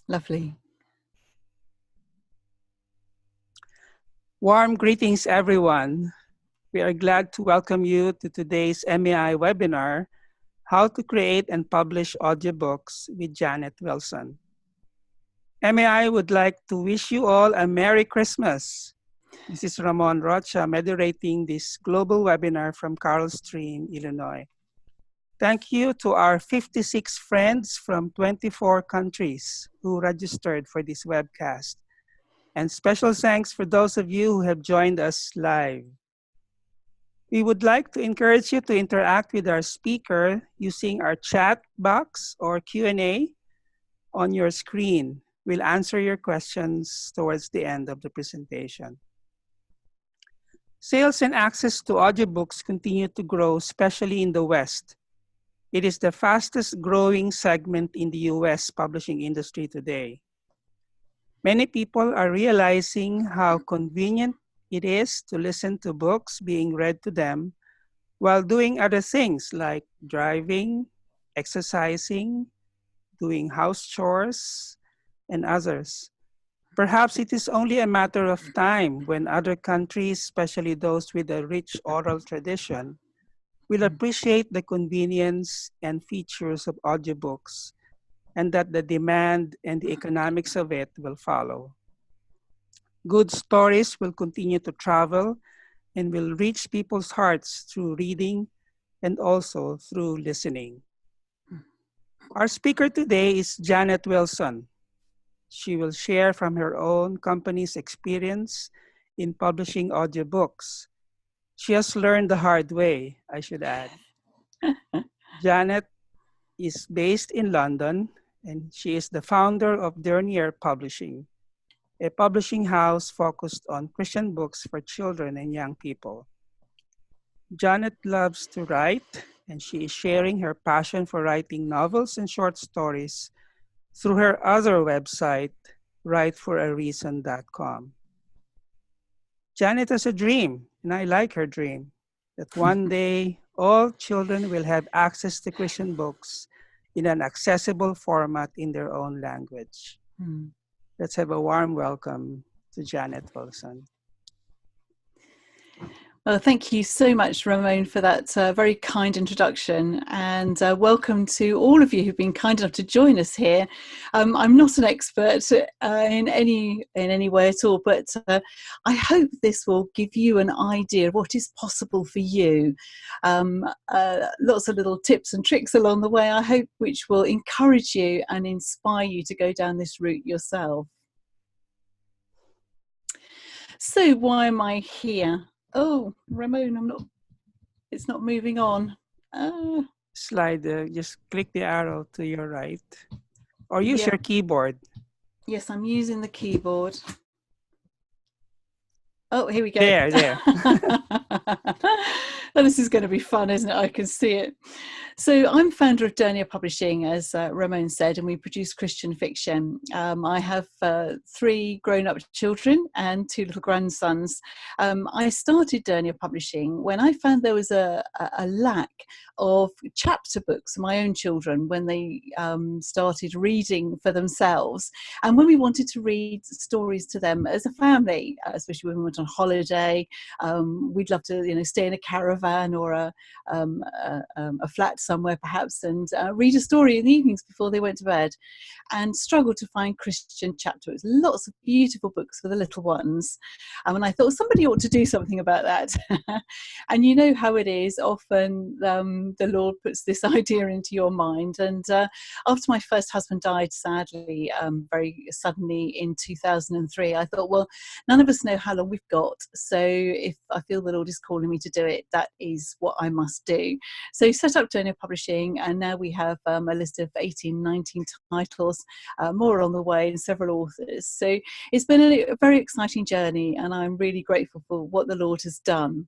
Lovely. Warm greetings, everyone. We are glad to welcome you to today's MAI webinar, How to Create and Publish Audiobooks with Janet Wilson. MAI would like to wish you all a Merry Christmas. This is Ramon Rocha moderating this global webinar from Carol Stream, Illinois. Thank you to our 56 friends from 24 countries who registered for this webcast. And special thanks for those of you who have joined us live. We would like to encourage you to interact with our speaker using our chat box or Q&A on your screen. We'll answer your questions towards the end of the presentation. Sales and access to audiobooks continue to grow, especially in the West. It is the fastest growing segment in the US publishing industry today. Many people are realizing how convenient it is to listen to books being read to them while doing other things like driving, exercising, doing house chores, and others. Perhaps it is only a matter of time when other countries, especially those with a rich oral tradition, will appreciate the convenience and features of audiobooks, and that the demand and the economics of it will follow. Good stories will continue to travel and will reach people's hearts through reading and also through listening. Our speaker today is Janet Wilson. She will share from her own company's experience in publishing audiobooks. She has learned the hard way, I should add. Janet is based in London, and she is the founder of Dernier Publishing, a publishing house focused on Christian books for children and young people. Janet loves to write, and she is sharing her passion for writing novels and short stories through her other website, writeforareason.com. Janet has a dream, and I like her dream, that one day all children will have access to Christian books in an accessible format in their own language. Let's have a warm welcome to Janet Wilson. Well, thank you so much, Ramon, for that very kind introduction, and welcome to all of you who've been kind enough to join us here. I'm not an expert in any way at all, but I hope this will give you an idea of what is possible for you. Lots of little tips and tricks along the way, I hope, which will encourage you and inspire you to go down this route yourself. So why am I here? Oh, Ramon, it's not moving on. Slide, just click the arrow to your right, or use your keyboard. Yes, I'm using the keyboard. Oh, here we go. There. Well, this is going to be fun, isn't it? I can see it. So I'm founder of Dernier Publishing, as Ramon said, and we produce Christian fiction. I have 3 grown-up children and 2 little grandsons. I started Dernier Publishing when I found there was a lack of chapter books for my own children when they started reading for themselves. And when we wanted to read stories to them as a family, especially when we went on holiday, we'd love to, stay in a caravan or a flat somewhere perhaps, and read a story in the evenings before they went to bed, and struggled to find Christian chapter books. Lots of beautiful books for the little ones, and I thought somebody ought to do something about that. And you know how it is, often the Lord puts this idea into your mind. And after my first husband died, sadly, very suddenly in 2003, I thought, well, none of us know how long we've got, so if I feel the Lord is calling me to do it, that is what I must do. So set up Dernier Publishing, and now we have a list of 18, 19 titles, more on the way, and several authors. So it's been a very exciting journey, and I'm really grateful for what the Lord has done.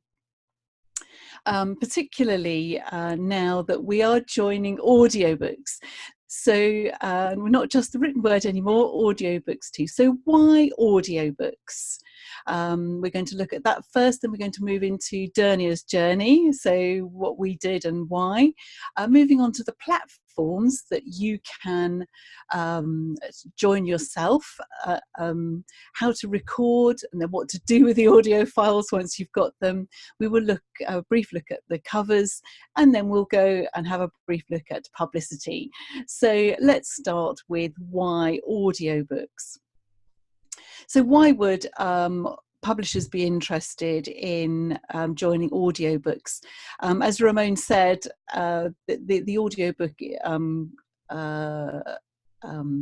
Particularly now that we are joining audiobooks. So we're not just the written word anymore, audiobooks too. So why audiobooks? We're going to look at that first, then we're going to move into Dernier's journey, so what we did and why. Moving on to the platform platforms that you can join yourself, how to record, and then what to do with the audio files once you've got them. We will look a brief look at the covers, and then we'll go and have a brief look at publicity. So let's start with why audiobooks. So why would publishers be interested in joining audiobooks? As Ramon said, the audiobook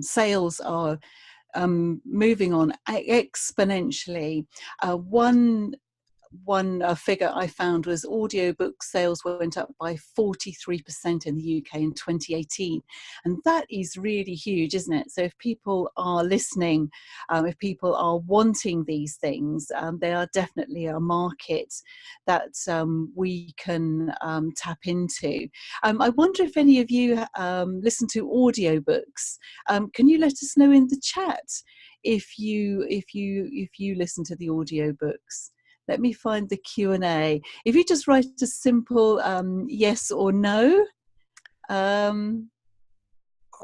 sales are moving on exponentially. One figure I found was audiobook sales went up by 43% in the UK in 2018. And that is really huge, isn't it? So if people are listening, if people are wanting these things, they are definitely a market that we can tap into. I wonder if any of you listen to audiobooks. Can you let us know in the chat if you listen to the audiobooks? Let me find the Q&A. If you just write a simple yes or no. Or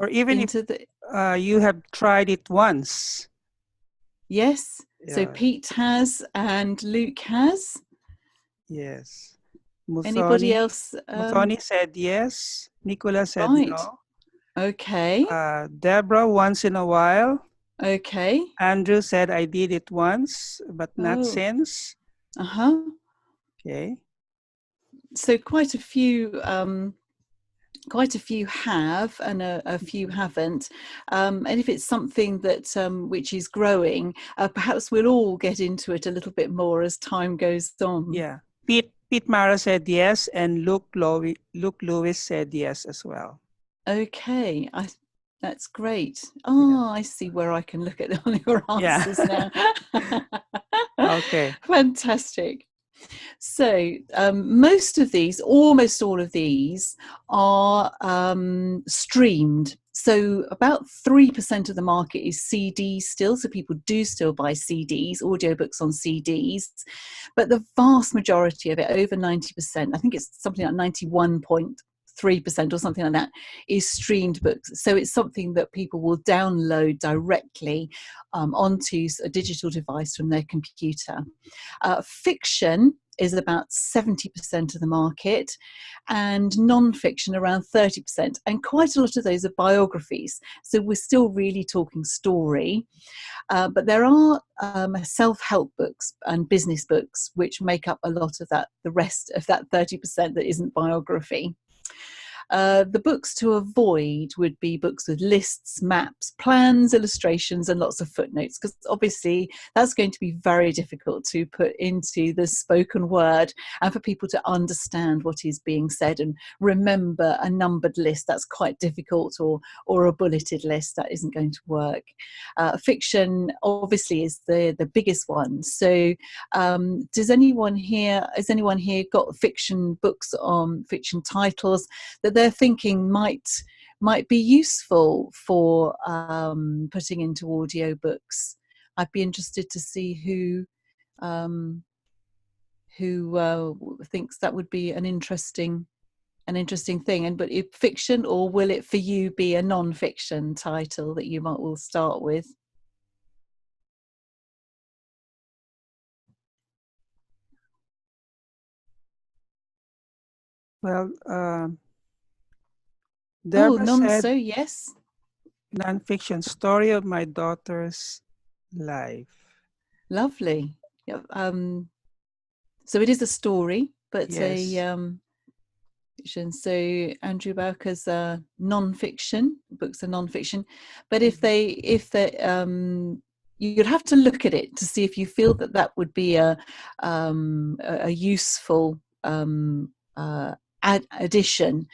even if you have tried it once. Yes. Yeah. So Pete has and Luke has. Yes. Anybody else? Musoni said yes. Nicola said right. no. Okay. Deborah, once in a while. Okay. Andrew said I did it once, but not since. Okay. So quite a few have, and a few haven't. And if it's something that which is growing, perhaps we'll all get into it a little bit more as time goes on. Yeah. Pete Mara said yes, and Luke Lewis said yes as well. Okay. That's great. Oh, yeah. I see where I can look at your answers now. Okay. Fantastic. So almost all of these are streamed. So about 3% of the market is CDs still. So people do still buy CDs, audiobooks on CDs. But the vast majority of it, over 90%, I think it's something like 91.3% or something like that, is streamed books. So it's something that people will download directly onto a digital device from their computer. Fiction is about 70% of the market, and non-fiction around 30%. And quite a lot of those are biographies. So we're still really talking story. But there are self-help books and business books which make up a lot of that, the rest of that 30% that isn't biography. The books to avoid would be books with lists, maps, plans, illustrations, and lots of footnotes, because obviously that's going to be very difficult to put into the spoken word and for people to understand what is being said and remember a numbered list. That's quite difficult, or a bulleted list. That isn't going to work. Fiction obviously is the biggest one. So has anyone here got fiction books on fiction titles that they're thinking might be useful for putting into audiobooks? I'd be interested to see who thinks that would be an interesting thing. But if fiction, or will it for you be a non-fiction title that you will start with? Well, Deborah said, yes. Non-fiction, story of my daughter's life. Lovely. Yeah, so it is a story, but yes. a fiction. So Andrew Bowker's non-fiction books are non-fiction, but if they you'd have to look at it to see if you feel that would be a useful addition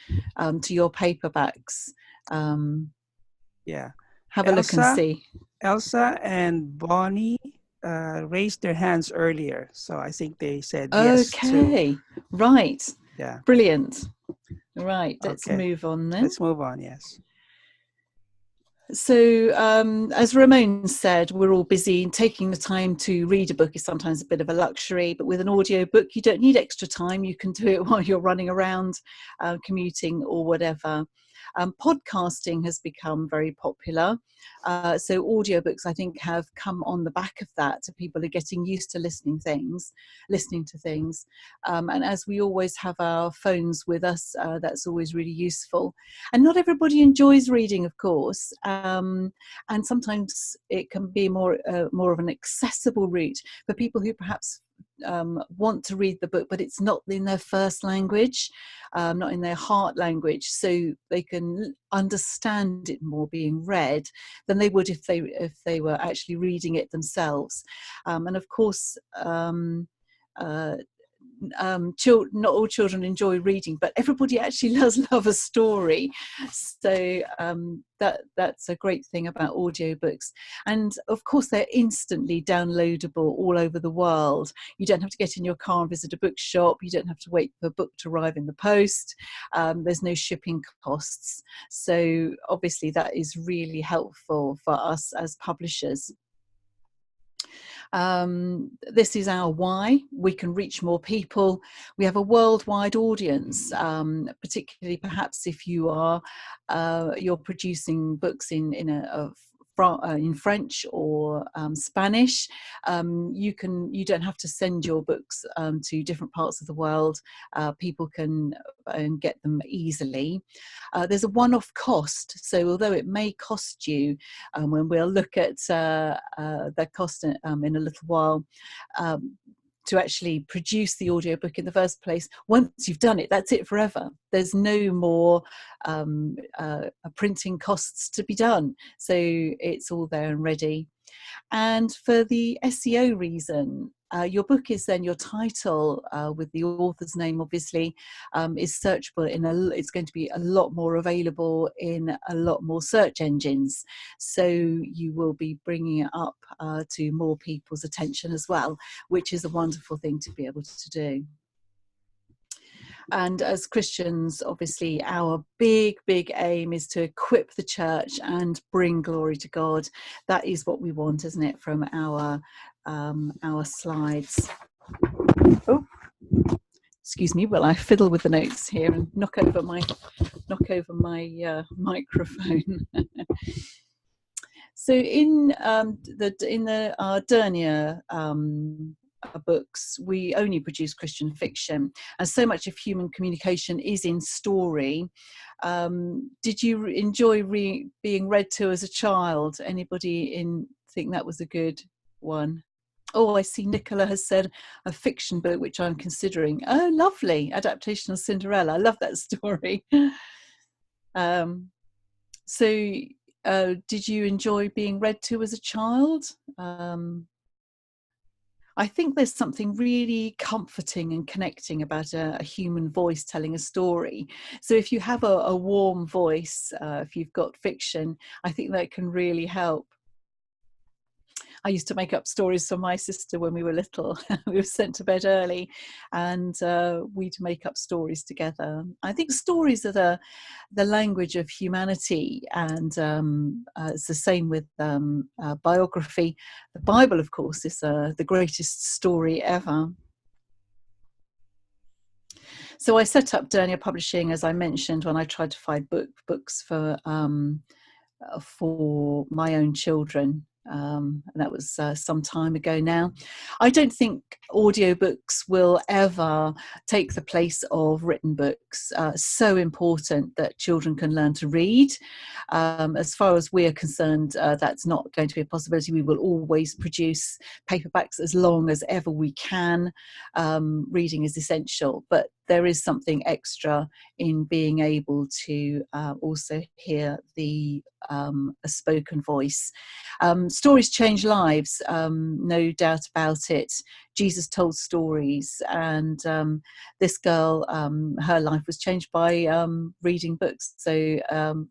to your paperbacks. Yeah. Have a look and see. Elsa and Bonnie raised their hands earlier, so I think they said yes too. Okay, right. Yeah. Brilliant. Right, let's move on then. Let's move on, yes. So as Ramon said, we're all busy, and taking the time to read a book is sometimes a bit of a luxury, but with an audiobook you don't need extra time. You can do it while you're running around, commuting or whatever. Podcasting has become very popular. So audiobooks, I think, have come on the back of that. So people are getting used to listening to things. And as we always have our phones with us, that's always really useful. And not everybody enjoys reading, of course. And sometimes it can be more of an accessible route for people who perhaps want to read the book, but it's not in their first language, not in their heart language, so they can understand it more being read than they would if they were actually reading it themselves. And of course, not all children enjoy reading, but everybody actually does love a story. So that's a great thing about audiobooks. And of course, they're instantly downloadable all over the world. You don't have to get in your car and visit a bookshop. You don't have to wait for a book to arrive in the post. There's no shipping costs. So obviously, that is really helpful for us as publishers. This is our why. We can reach more people. We have a worldwide audience, particularly perhaps if you're producing books in French or Spanish. You don't have to send your books to different parts of the world. People can get them easily. There's a one-off cost, so although it may cost you, when we'll look at the cost in a little while, to actually produce the audiobook in the first place, once you've done it, that's it forever. There's no more printing costs to be done. So it's all there and ready. And for the SEO reason, your book is then your title with the author's name, obviously, is searchable it's going to be a lot more available in a lot more search engines. So you will be bringing it up to more people's attention as well, which is a wonderful thing to be able to do. And as Christians, obviously, our big aim is to equip the church and bring glory to God. That is what we want, isn't it, from our slides. Oh, excuse me, well, I fiddle with the notes here and knock over my microphone. So in our Dernier books, we only produce Christian fiction, and so much of human communication is in story. Did you enjoy being read to as a child? Anybody think that was a good one? Oh, I see Nicola has said a fiction book, which I'm considering. Oh, lovely. Adaptation of Cinderella. I love that story. Did you enjoy being read to as a child? I think there's something really comforting and connecting about a human voice telling a story. So if you have a warm voice, if you've got fiction, I think that can really help. I used to make up stories for my sister when we were little. We were sent to bed early, and we'd make up stories together. I think stories are the language of humanity, and it's the same with biography. The Bible, of course, is the greatest story ever. So I set up Dernier Publishing, as I mentioned, when I tried to find books for my own children. And that was some time ago now. I don't think audiobooks will ever take the place of written books. So important that children can learn to read. As far as we're concerned, that's not going to be a possibility. We will always produce paperbacks as long as ever we can. Reading is essential, but there is something extra in being able to also hear a spoken voice. Stories change lives, no doubt about it. Jesus told stories, and this girl, her life was changed by reading books. So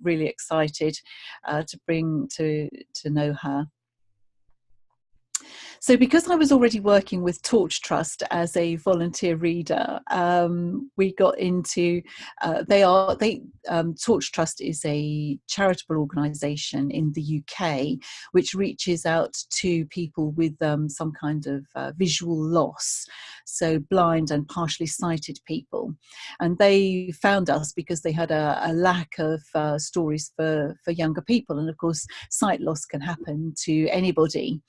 really excited to know her. So because I was already working with Torch Trust as a volunteer reader, we got into, Torch Trust is a charitable organisation in the UK which reaches out to people with some kind of visual loss. so blind and partially sighted people. And they found us because they had a lack of stories for younger people. And of course, sight loss can happen to anybody.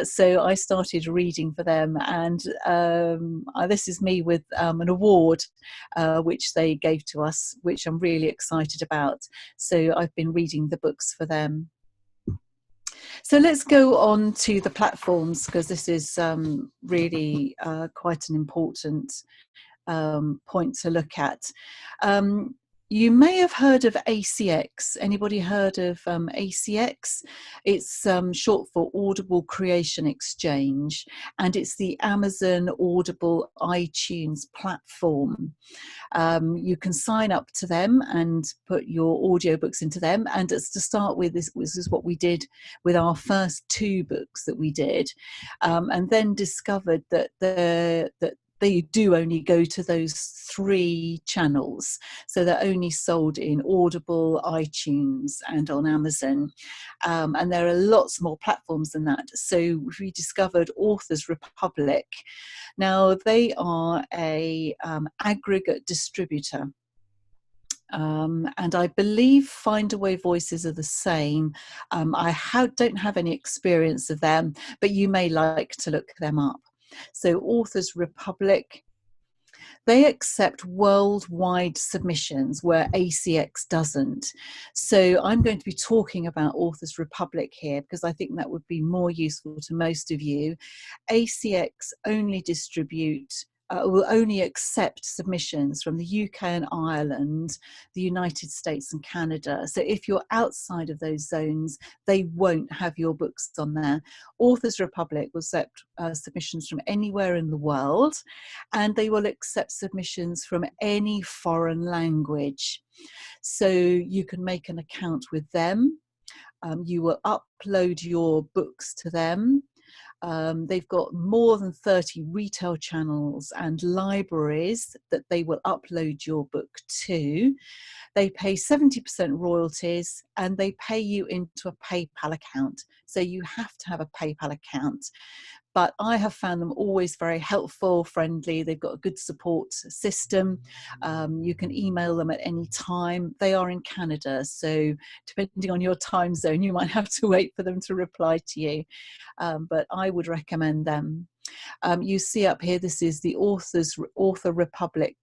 So I started reading for them, and this is me with an award which they gave to us, which I'm really excited about. So I've been reading the books for them. So let's go on to the platforms, because this is really quite an important point to look at. You may have heard of ACX. Anybody heard of ACX? It's short for Audible Creation Exchange, and it's the Amazon Audible iTunes platform. You can sign up to them and put your audiobooks into them. And to start with, this is what we did with our first 2 books that we did, and then discovered that they do only go to those 3 channels. So they're only sold in Audible, iTunes, and on Amazon. And there are lots more platforms than that. So we discovered Authors Republic. Now, they are a aggregate distributor. And I believe Findaway Voices are the same. I don't have any experience of them, but you may like to look them up. So Authors Republic, they accept worldwide submissions where ACX doesn't. So I'm going to be talking about Authors Republic here because I think that would be more useful to most of you. ACX only will only accept submissions from the UK and Ireland, the United States and Canada. So if you're outside of those zones, they won't have your books on there. Authors Republic will accept submissions from anywhere in the world, and they will accept submissions from any foreign language. So you can make an account with them. You will upload your books to them. They've got more than 30 retail channels and libraries that they will upload your book to. They pay 70% royalties, and they pay you into a PayPal account. So you have to have a PayPal account. But I have found them always very helpful, friendly. They've got a good support system. You can email them at any time. They are in Canada, so depending on your time zone, you might have to wait for them to reply to you. But I would recommend them. You see up here, this is the Author Republic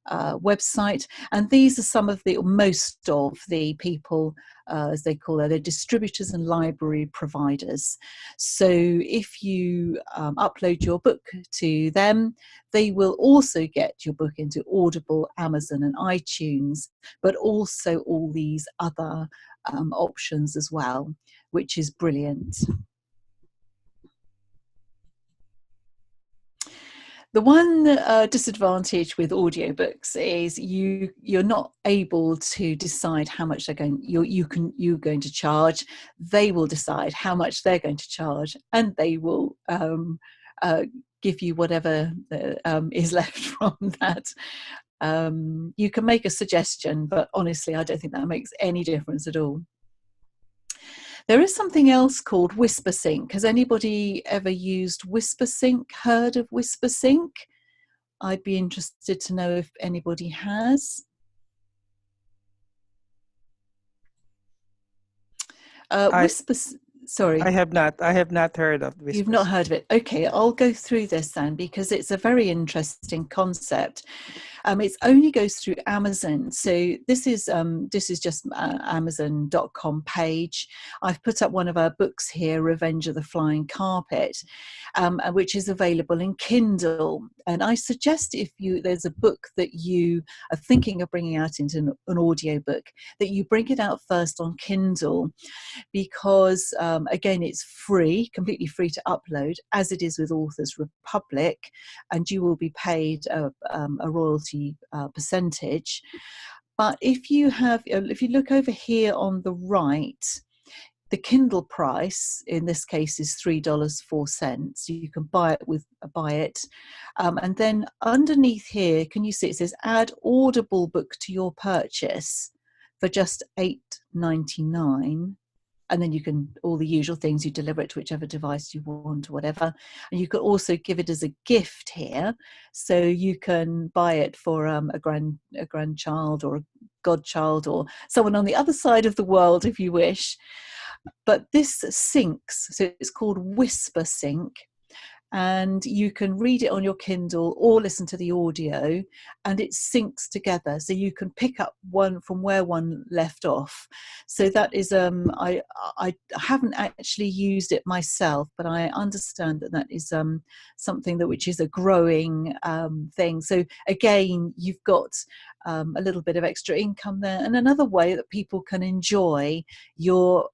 website, and these are most of the people, as they call it, they're distributors and library providers. So if you upload your book to them, they will also get your book into Audible, Amazon and iTunes, but also all these other options as well, which is brilliant. The one disadvantage with audiobooks is you're not able to decide how much you're going to charge. They will decide how much they're going to charge, and they will give you whatever is left from that. You can make a suggestion, but honestly, I don't think that makes any difference at all. There is something else called WhisperSync. Has anybody ever used WhisperSync, heard of WhisperSync? I'd be interested to know if anybody has. Sorry. I have not heard of WhisperSync. You've not heard of it. Okay, I'll go through this then, because it's a very interesting concept. It only goes through Amazon. So this is just Amazon.com page. I've put up one of our books here, Revenge of the Flying Carpet, which is available in Kindle. And I suggest if there's a book that you are thinking of bringing out into an audiobook, that you bring it out first on Kindle, because again, it's free, completely free to upload, as it is with Authors Republic, and you will be paid a royalty percentage. But if you look over here on the right, the Kindle price in this case is $3.04. You can buy it, and then underneath here, can you see it says add Audible book to your purchase for just $8.99. and then you can, all the usual things, you deliver it to whichever device you want or whatever. And you could also give it as a gift here. So you can buy it for a grandchild or a godchild or someone on the other side of the world if you wish. But this syncs, so it's called Whisper Sync. And you can read it on your Kindle or listen to the audio, and it syncs together, so you can pick up one from where one left off. So that is I haven't actually used it myself, but I understand that is something which is a growing thing. So again, you've got a little bit of extra income there, and another way that people can enjoy your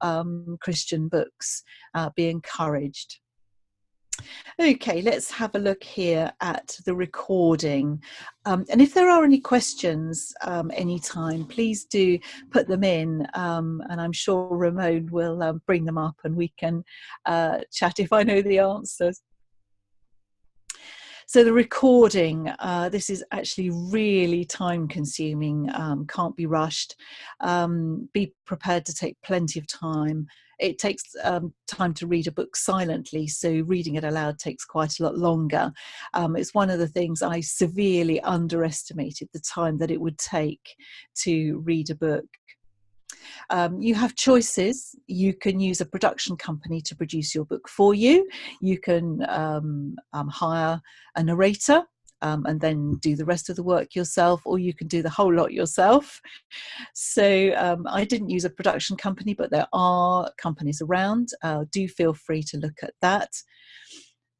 Christian books, be encouraged. Okay, let's have a look here at the recording. And if there are any questions anytime, please do put them in, and I'm sure Ramon will bring them up and we can chat if I know the answers. So the recording, this is actually really time consuming, can't be rushed. Be prepared to take plenty of time. It takes time to read a book silently, so reading it aloud takes quite a lot longer. It's one of the things I severely underestimated, the time that it would take to read a book. You have choices. You can use a production company to produce your book for you. You can hire a narrator and then do the rest of the work yourself, or you can do the whole lot yourself. So I didn't use a production company, but there are companies around. Do feel free to look at that.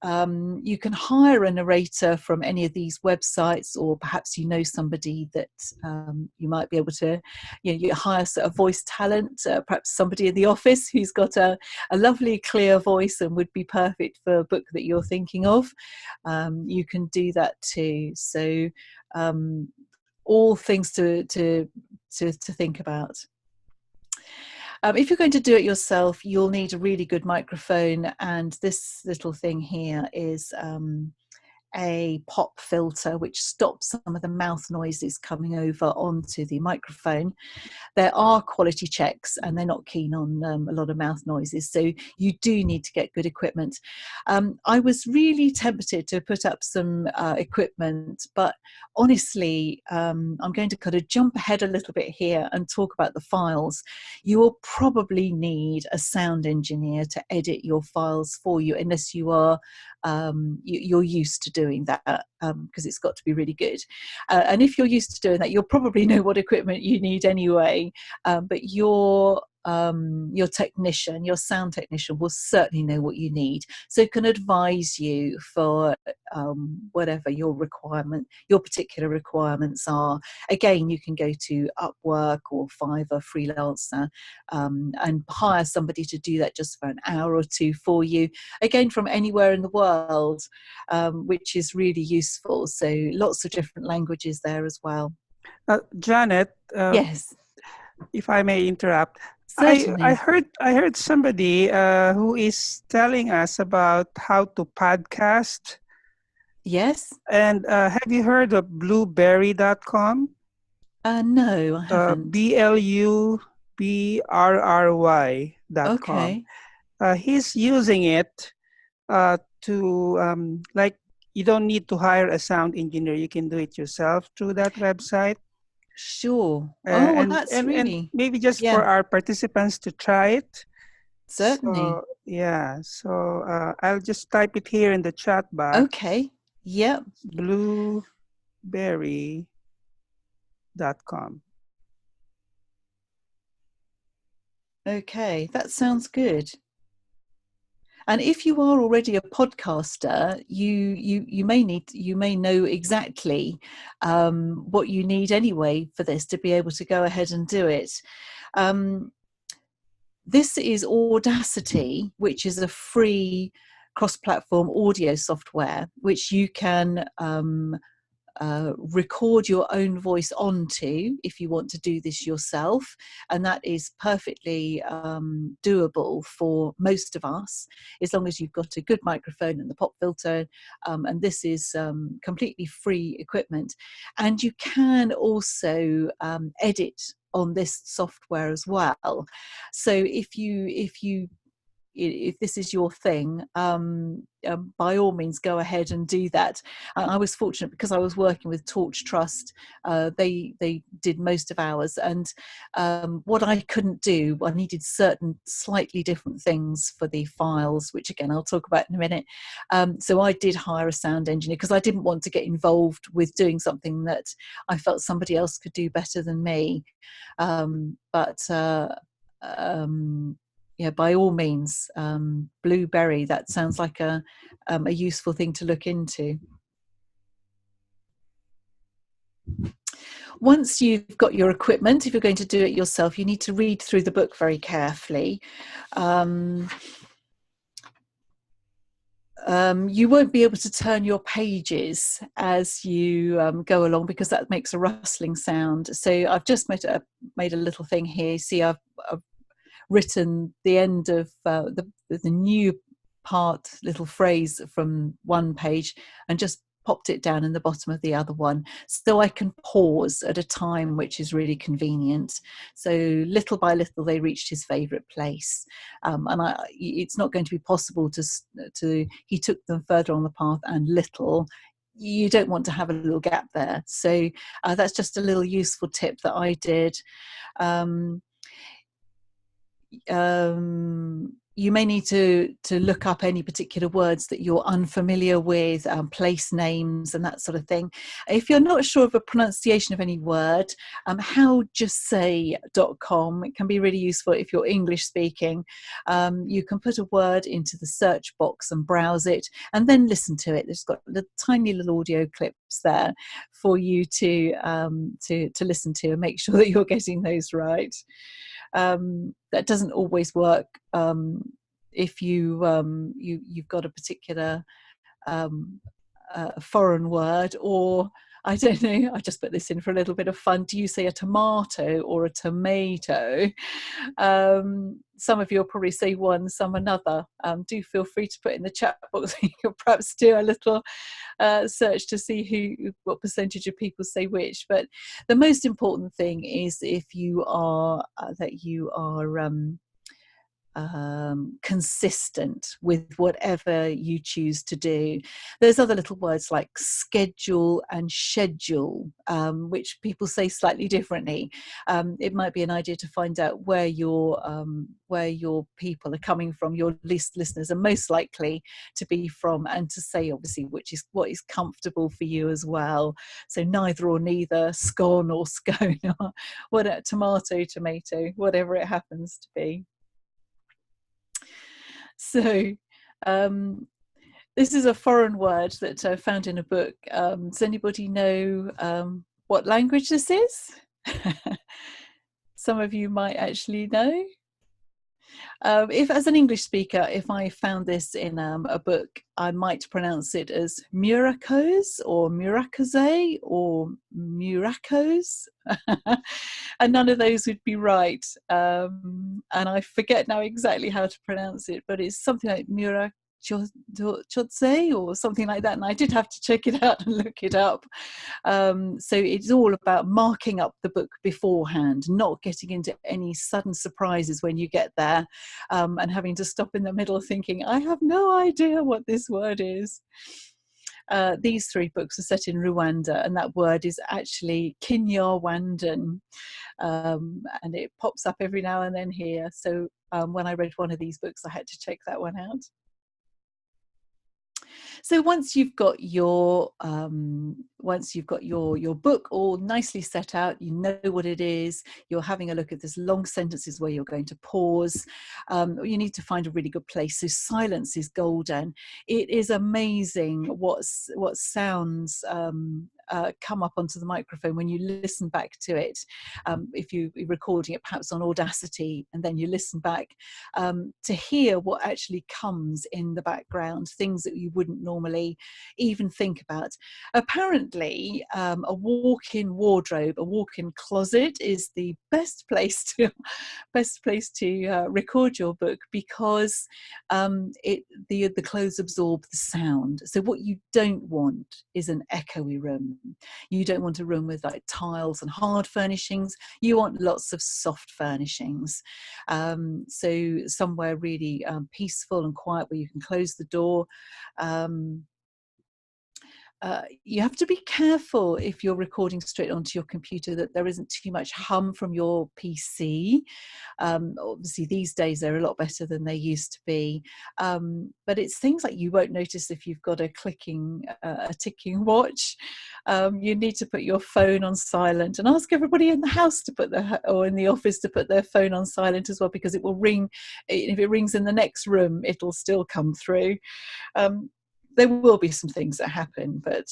You can hire a narrator from any of these websites, or perhaps you know somebody that you might be able to, you hire a voice talent, perhaps somebody in the office who's got a lovely clear voice and would be perfect for a book that you're thinking of. You can do that too. So all things to think about. If you're going to do it yourself, you'll need a really good microphone, and this little thing here is a pop filter which stops some of the mouth noises coming over onto the microphone. There are quality checks, and they're not keen on a lot of mouth noises, so you do need to get good equipment. I was really tempted to put up some equipment, but honestly, I'm going to kind of jump ahead a little bit here and talk about the files. You will probably need a sound engineer to edit your files for you, unless you are you're used to doing that, because it's got to be really good. And if you're used to doing that, you'll probably know what equipment you need anyway. But your technician, your sound technician, will certainly know what you need, so can advise you for whatever your particular requirements are. Again, you can go to Upwork or Fiverr, Freelancer, and hire somebody to do that just for an hour or two for you, again from anywhere in the world, which is really useful. So lots of different languages there as well. Janet, yes, if I may interrupt, certainly. I heard somebody who is telling us about how to podcast. Yes. And have you heard of blueberry.com? No, I haven't. BLUBRRY.com. Okay. He's using it to like, you don't need to hire a sound engineer. You can do it yourself through that website. Sure. And maybe just yeah, for our participants to try it. Certainly. So, yeah. So I'll just type it here in the chat box. Okay. Yep. Blueberry.com. Okay, that sounds good. And if you are already a podcaster, you may know exactly what you need anyway for this to be able to go ahead and do it. This is Audacity, which is a free cross-platform audio software, which you can record your own voice onto if you want to do this yourself, and that is perfectly doable for most of us, as long as you've got a good microphone and the pop filter, and this is completely free equipment. And you can also edit on this software as well. So if this is your thing, by all means go ahead and do that. I was fortunate because I was working with Torch Trust. They did most of ours, and what I couldn't do, I needed certain slightly different things for the files, which again I'll talk about in a minute. So I did hire a sound engineer because I didn't want to get involved with doing something that I felt somebody else could do better than me. Yeah, by all means, Blueberry, that sounds like a useful thing to look into. Once you've got your equipment, if you're going to do it yourself, you need to read through the book very carefully. You won't be able to turn your pages as you go along, because that makes a rustling sound. So I've just made a little thing here. See, I've written the end of the new part, little phrase from one page, and just popped it down in the bottom of the other one, so I can pause at a time which is really convenient. So little by little they reached his favourite place, and it's not going to be possible to he took them further on the path, and little, you don't want to have a little gap there. So that's just a little useful tip that I did. You may need to look up any particular words that you're unfamiliar with, place names and that sort of thing. If you're not sure of a pronunciation of any word, howjustsay.com, it can be really useful if you're English speaking. You can put a word into the search box and browse it, and then listen to it. There's got tiny little audio clips there for you to listen to and make sure that you're getting those right. That doesn't always work if you've got a particular foreign word, or I don't know, I just put this in for a little bit of fun. Do you say a tomato or a tomato? Some of you will probably say one, some another. Do feel free to put in the chat box. You can perhaps do a little search to see what percentage of people say which. But the most important thing is if you are consistent with whatever you choose to do. There's other little words like schedule and schedule, which people say slightly differently. It might be an idea to find out where your people are coming from, your listeners are most likely to be from, and to say obviously what is comfortable for you as well. So neither or neither, scone or scone, or tomato, whatever it happens to be. So this is a foreign word that I found in a book. Does anybody know what language this is? Some of you might actually know. If, as an English speaker, if I found this in a book, I might pronounce it as Murakos or Murakaze or Murakos, and none of those would be right. And I forget now exactly how to pronounce it, but it's something like Murakose or something like that, and I did have to check it out and look it up. So it's all about marking up the book beforehand, not getting into any sudden surprises when you get there, and having to stop in the middle thinking, I have no idea what this word is. These three books are set in Rwanda, and that word is actually Kinyarwandan, and it pops up every now and then here. So when I read one of these books, I had to check that one out. So once you've got your book all nicely set out, you know what it is, you're having a look at this long sentences where you're going to pause, you need to find a really good place. So silence is golden. It is amazing what sounds come up onto the microphone when you listen back to it. If you're recording it perhaps on Audacity, and then you listen back to hear what actually comes in the background, things that you wouldn't normally even think about. Apparently definitely a walk-in wardrobe, a walk-in closet is the best place to record your book, because the clothes absorb the sound. So what you don't want is an echoey room. You don't want a room with like tiles and hard furnishings. You want lots of soft furnishings. So somewhere really peaceful and quiet where you can close the door. You have to be careful if you're recording straight onto your computer that there isn't too much hum from your PC. Obviously, these days they're a lot better than they used to be. But it's things like you won't notice if you've got a ticking watch. You need to put your phone on silent, and ask everybody in the house or in the office to put their phone on silent as well, because it will ring. If it rings in the next room, it'll still come through. There will be some things that happen, but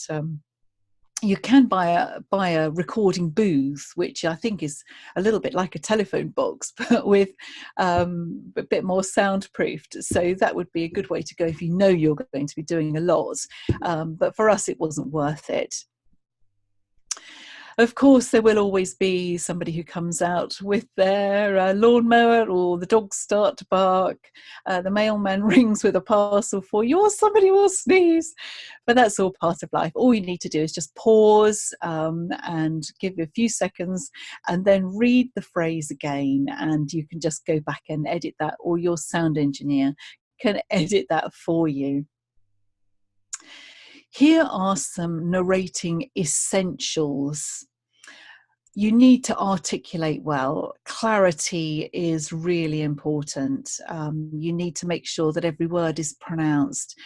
you can buy a recording booth, which I think is a little bit like a telephone box, but with a bit more soundproofed. So that would be a good way to go if you know you're going to be doing a lot. But for us, it wasn't worth it. Of course, there will always be somebody who comes out with their lawnmower, or the dogs start to bark, the mailman rings with a parcel for you, or somebody will sneeze. But that's all part of life. All you need to do is just pause and give it a few seconds, and then read the phrase again, and you can just go back and edit that, or your sound engineer can edit that for you. Here are some narrating essentials. You need to articulate well. Clarity is really important. You need to make sure that every word is pronounced.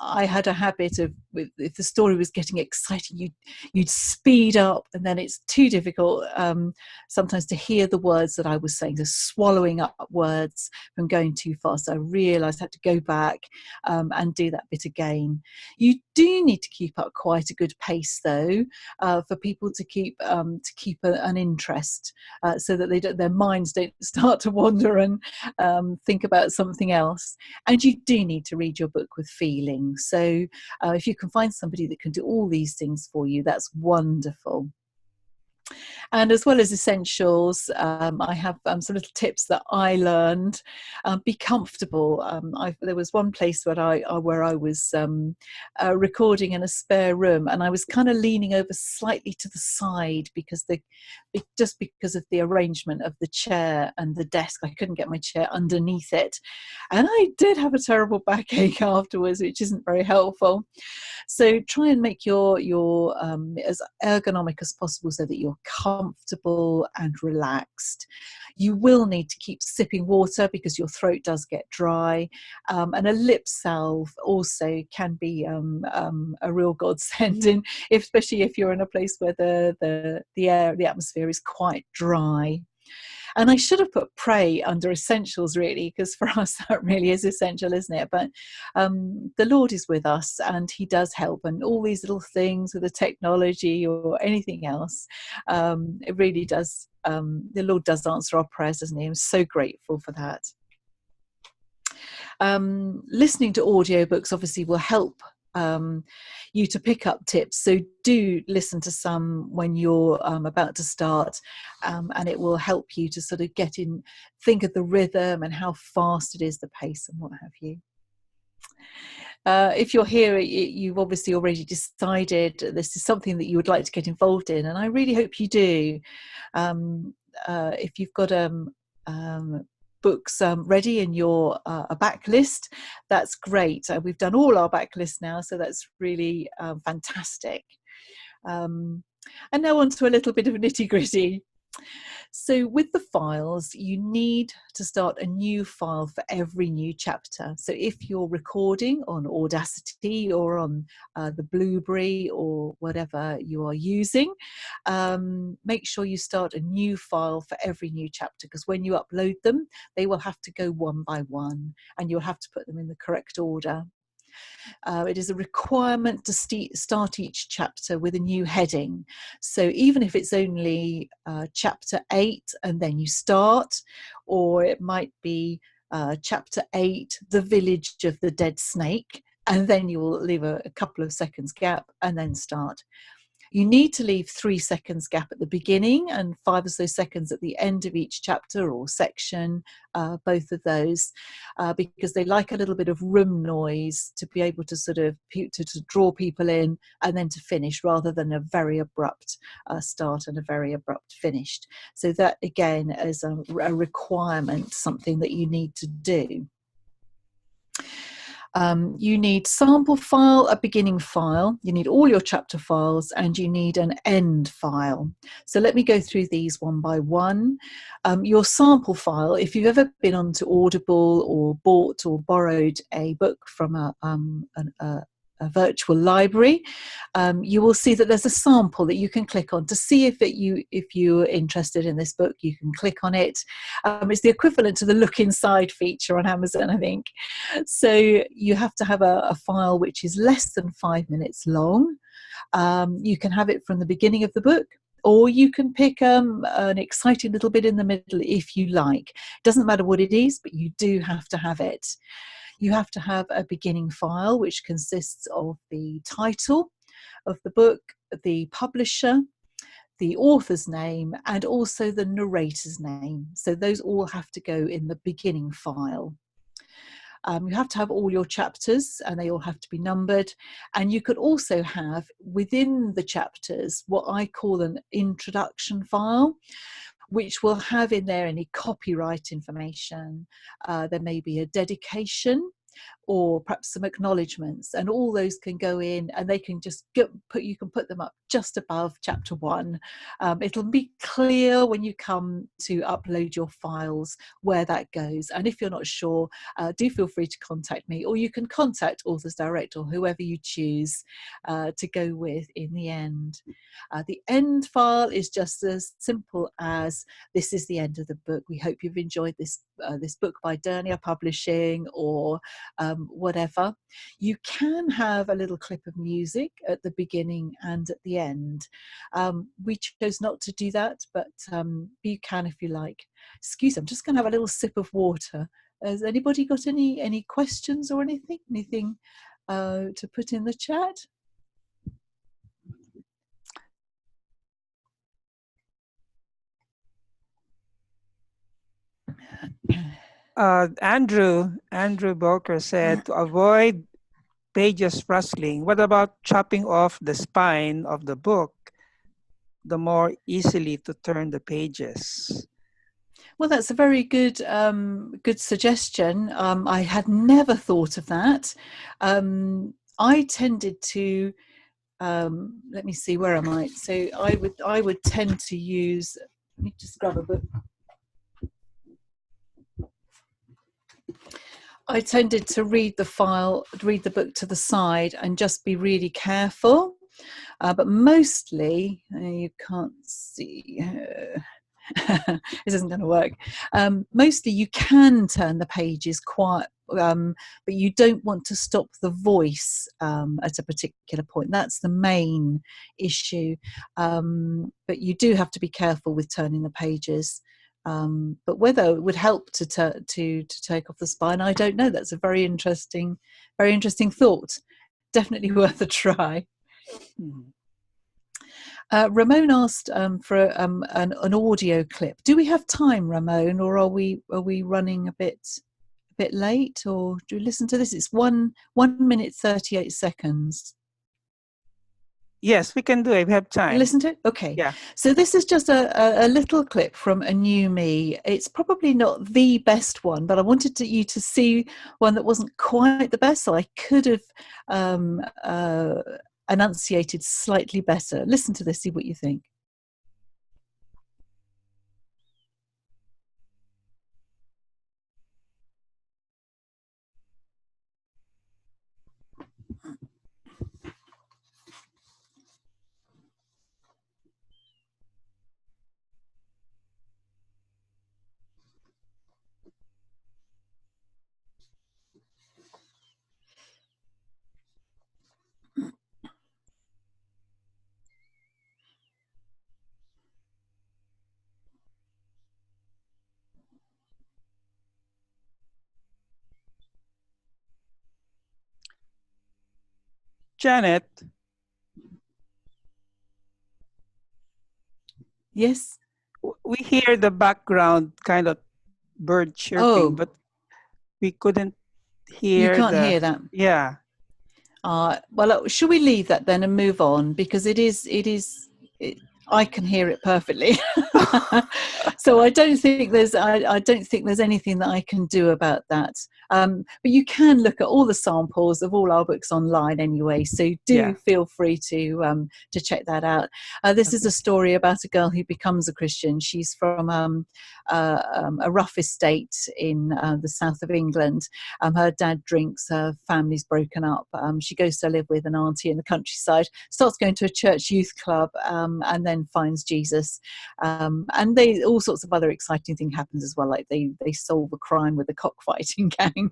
I had a habit of, if the story was getting exciting, you'd speed up, and then it's too difficult sometimes to hear the words that I was saying, so swallowing up words from going too fast. I realised I had to go back and do that bit again. You do need to keep up quite a good pace, though, for people to keep an interest, so that their minds don't start to wander and think about something else. And you do need to read your book with feeling. So if you can find somebody that can do all these things for you, that's wonderful. And as well as essentials, I have some little tips that I learned. Be comfortable. There was one place where I was recording in a spare room, and I was kind of leaning over slightly to the side because of the arrangement of the chair and the desk. I couldn't get my chair underneath it, and I did have a terrible backache afterwards, which isn't very helpful. So try and make your as ergonomic as possible so that you're comfortable and relaxed. You will need to keep sipping water because your throat does get dry, and a lip salve also can be a real godsend, especially if you're in a place where the atmosphere is quite dry. And I should have put pray under essentials, really, because for us that really is essential, isn't it? But the Lord is with us, and he does help. And all these little things with the technology or anything else, it really does. The Lord does answer our prayers, doesn't he? I'm so grateful for that. Listening to audiobooks obviously will help you to pick up tips, so do listen to some when you're about to start, and it will help you to sort of think of the rhythm and how fast it is, the pace and what have you. If you're here, you've obviously already decided this is something that you would like to get involved in, and I really hope you do. If you've got books ready in your a backlist, that's great. We've done all our backlists now, so that's really fantastic. And now on to a little bit of nitty-gritty. So with the files, you need to start a new file for every new chapter. So if you're recording on Audacity or on the Blueberry or whatever you are using, make sure you start a new file for every new chapter, because when you upload them, they will have to go one by one, and you'll have to put them in the correct order. It is a requirement to start each chapter with a new heading. So even if it's only chapter 8 and then you start, or it might be chapter 8, The Village of the Dead Snake, and then you will leave a couple of seconds gap and then start. You need to leave 3 seconds gap at the beginning and 5 or so seconds at the end of each chapter or section, both of those, because they like a little bit of room noise to be able to sort of to draw people in and then to finish, rather than a very abrupt start and a very abrupt finish. So that again is a requirement, something that you need to do. You need sample file, a beginning file, you need all your chapter files, and you need an end file. So let me go through these one by one. Your sample file, if you've ever been onto Audible or bought or borrowed a book from a virtual library, you will see that there's a sample that you can click on to see if you're interested in this book. You can click on it. It's the equivalent to the look inside feature on Amazon, I think. So you have to have a file which is less than 5 minutes long. You can have it from the beginning of the book, or you can pick an exciting little bit in the middle if you like. It doesn't matter what it is, but you do have to have it. You have to have a beginning file which consists of the title of the book, the publisher, the author's name, and also the narrator's name. So those all have to go in the beginning file. You have to have all your chapters, and they all have to be numbered. And you could also have within the chapters what I call an introduction file, which will have in there any copyright information. There may be a dedication, or perhaps some acknowledgements, and all those can go in, and they can just you can put them up just above chapter 1. It'll be clear when you come to upload your files where that goes, and if you're not sure, do feel free to contact me, or you can contact Authors Direct or whoever you choose to go with in the end. The end file is just as simple as, this is the end of the book. We hope you've enjoyed this book by Dernier Publishing, or whatever. You can have a little clip of music at the beginning and at the end. We chose not to do that, but you can if you like. Excuse me, I'm just going to have a little sip of water. Has anybody got any questions or anything to put in the chat? Andrew Boker said, to avoid pages rustling, what about chopping off the spine of the book, the more easily to turn the pages? Well, that's a very good suggestion. I had never thought of that. I tended to let me see, where am I? So I would tend to use. Let me just grab a book. I tended to read the book to the side and just be really careful. But mostly, you can't see. This isn't going to work. Mostly you can turn the pages quite, but you don't want to stop the voice at a particular point. That's the main issue. But you do have to be careful with turning the pages. But whether it would help to take off the spine, I don't know. That's a very interesting thought. Definitely worth a try. Mm-hmm. Ramon asked for an audio clip. Do we have time, Ramon, or are we running a bit late? Or do we listen to this? It's 1 minute 38 seconds. Yes, we can do it. We have time. Listen to it? Okay. Yeah. So this is just a little clip from A New Me. It's probably not the best one, but I wanted you to see one that wasn't quite the best, so I could have enunciated slightly better. Listen to this, see what you think. Janet, Yes. we hear the background kind of bird chirping, Oh, but we couldn't you hear can't the, hear that. yeah. Well, should we leave that then and move on? Because I can hear it perfectly. So I don't think I don't think there's anything that I can do about that. But you can look at all the samples of all our books online anyway. So do Yeah. feel free to check that out. This is Okay. a story about a girl who becomes a Christian. She's from a rough estate in the south of England. Her dad drinks, her family's broken up. She goes to live with an auntie in the countryside, starts going to a church youth club, and then finds Jesus. And all sorts of other exciting things happens as well, like they solve a crime with a cockfighting gang.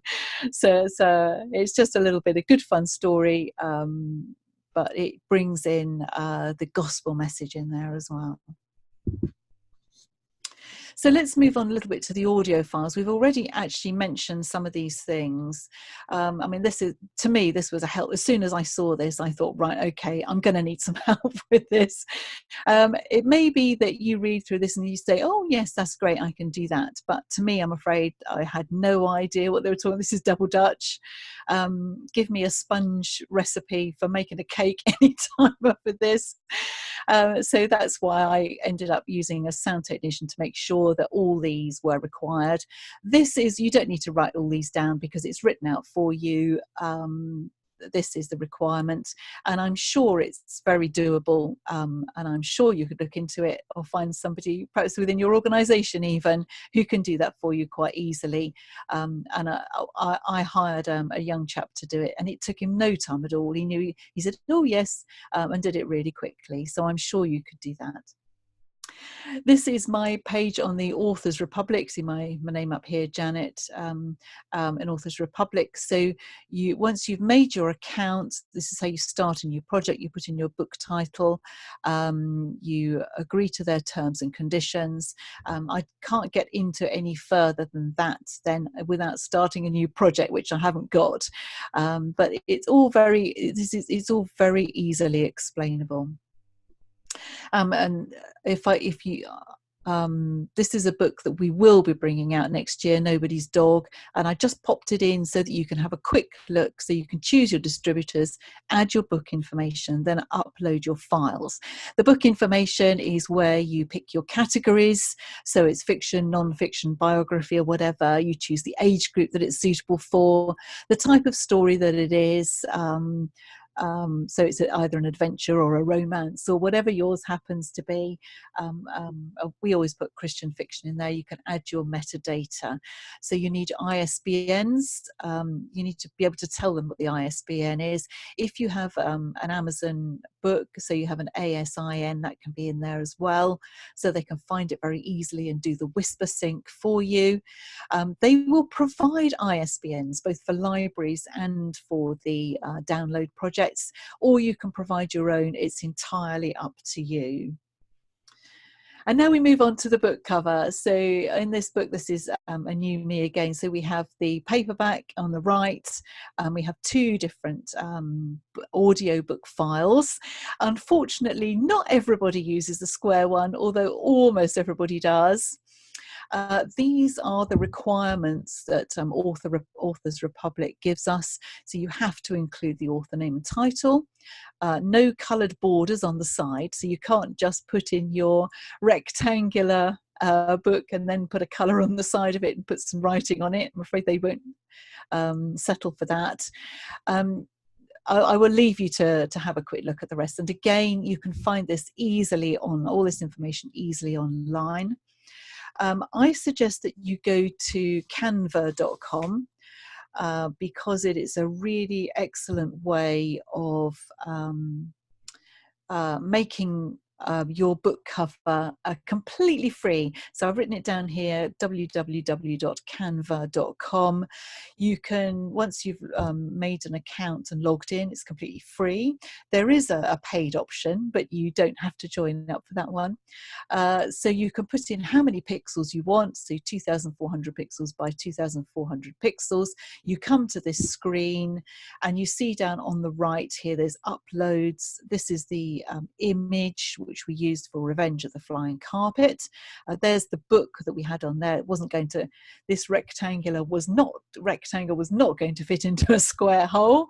So it's just a little bit of good fun story, but it brings in the gospel message in there as well. So let's move on a little bit to the audio files. We've already actually mentioned some of these things. I mean, to me, this was a help. As soon as I saw this, I thought, right, okay, I'm going to need some help with this. It may be that you read through this and you say, oh, yes, that's great, I can do that. But to me, I'm afraid I had no idea what they were talking. This is double Dutch. Give me a sponge recipe for making a cake anytime for this. So that's why I ended up using a sound technician to make sure that all these were required. You don't need to write all these down because it's written out for you. This is the requirement, and I'm sure it's very doable, and I'm sure you could look into it or find somebody perhaps within your organization even who can do that for you quite easily. And I hired a young chap to do it, and it took him no time at all. He said, oh yes, and did it really quickly. So I'm sure you could do that. This is my page on the Authors Republic. See my name up here, Janet, in Authors Republic. So once you've made your account, this is how you start a new project. You put in your book title, you agree to their terms and conditions. I can't get into any further than that then without starting a new project, which I haven't got. But it's all very easily explainable. And this is a book that we will be bringing out next year, Nobody's Dog, and I just popped it in so that you can have a quick look, so you can choose your distributors, add your book information, then upload your files. The book information is where you pick your categories, so it's fiction, non-fiction, biography, or whatever. You choose the age group that it's suitable for, the type of story that it is, so it's either an adventure or a romance or whatever yours happens to be. We always put Christian fiction in there. You can add your metadata. So you need ISBNs. You need to be able to tell them what the ISBN is. If you have an Amazon book, so you have an ASIN, that can be in there as well, so they can find it very easily and do the whisper sync for you. They will provide ISBNs both for libraries and for the download projects, or you can provide your own. It's entirely up to you. And now we move on to the book cover. So in this book, this is a new me again. So we have the paperback on the right. We have two different audiobook files. Unfortunately, not everybody uses the square one, although almost everybody does. These are the requirements that Authors Republic gives us. So you have to include the author name and title. No coloured borders on the side, so you can't just put in your rectangular book and then put a colour on the side of it and put some writing on it. I'm afraid they won't settle for that. I will leave you to have a quick look at the rest. And again, you can find this easily all this information easily online. I suggest that you go to canva.com because it is a really excellent way of making your book cover completely free. So I've written it down here, www.canva.com. You can, once you've made an account and logged in, it's completely free. There is a paid option, but you don't have to join up for that one. So you can put in how many pixels you want, so 2,400 pixels by 2,400 pixels. You come to this screen and you see down on the right here, there's uploads. This is the image which we used for Revenge of the Flying Carpet. There's the book that we had on there. It wasn't going to, this rectangle was not going to fit into a square hole.